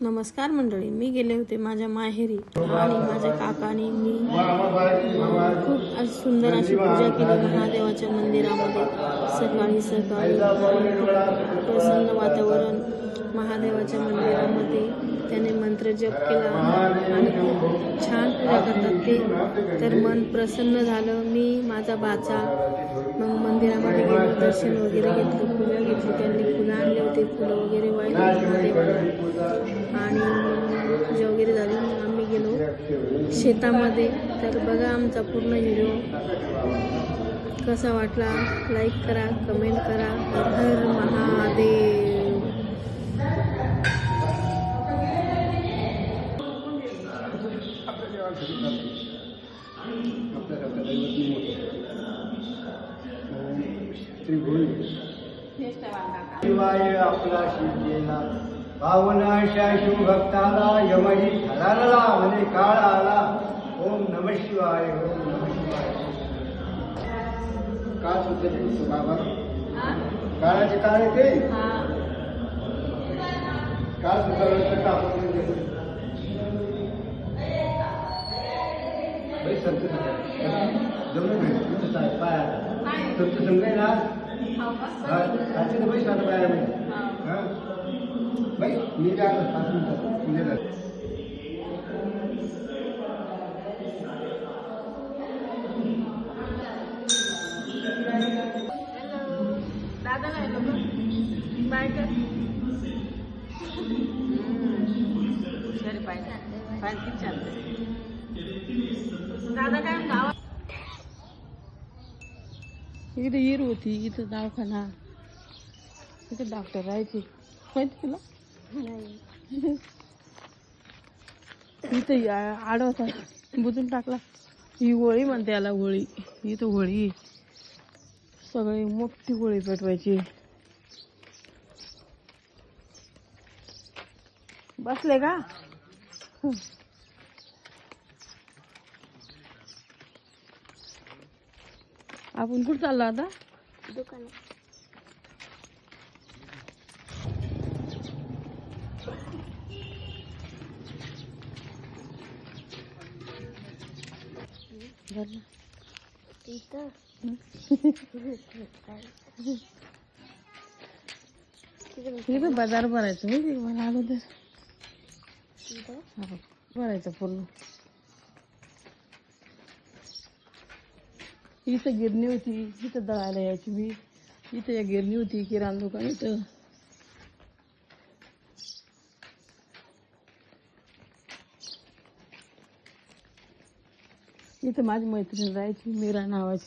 नमस्कार मंडळी, मी गेले होते माझ्या माहेरी आणि माझ्या काकाने मी खूप सुंदर अशी पूजा केली महादेवाच्या मंदिरामध्ये। सकाळी सकाळी प्रसन्न वातावरण महादेवाच्या मंदिरामध्ये त्याने मंत्र जप केला आणि खूप छान पूजा करतात ते, तर मन प्रसन्न झालं। मी माझा बाचा मग मंदिरामध्ये गेलो, दर्शन वगैरे घेतलं, पूजा घेतली, त्यांनी फुलं आणले होते, फुलं वगैरे वाहिले महादेवाला आणि पूजा वगैरे झाली। मग आम्ही गेलो शेतामध्ये। तर बघा आमचा पूर्ण व्हिडिओ कसा वाटला, लाईक करा, कमेंट करा। हर हर महादेव। शिवाय आपला शिवजेला पावना शिव भक्ताला यमही धरारला म्हणे काळ आला। ओम नमः शिवाय, ओम नमः शिवाय। काळ सुद्धा बाबा काळाचे काळ ते काळ सुद्धा आपण संत जमून पाया संत संघ ना आजचे तर पैसे आता पाया भाई मी काय दादा नाही लोक बाय कर दादा काय गावात इथं हिर होती, इथं दवाखाना, इथं डॉक्टर राहायचे माहिती तुला? इथं आडवता बुजून टाकला। ही होळी म्हणते याला, होळी। इथं होळी सगळी मोठी होळी पेटवायची। बसले का? आपण कुठं चाललो आता? दुकान। इथं बाजार भरायचं माहिती मला अगोदर भरायचं पूर्ण। इथं गिरणी होती, इथं दळायला यायची मी। इथं एक गिरणी होती, किराणा दुकान इथं। इथं माझी मैत्रीण राहायची मीरा नावाची।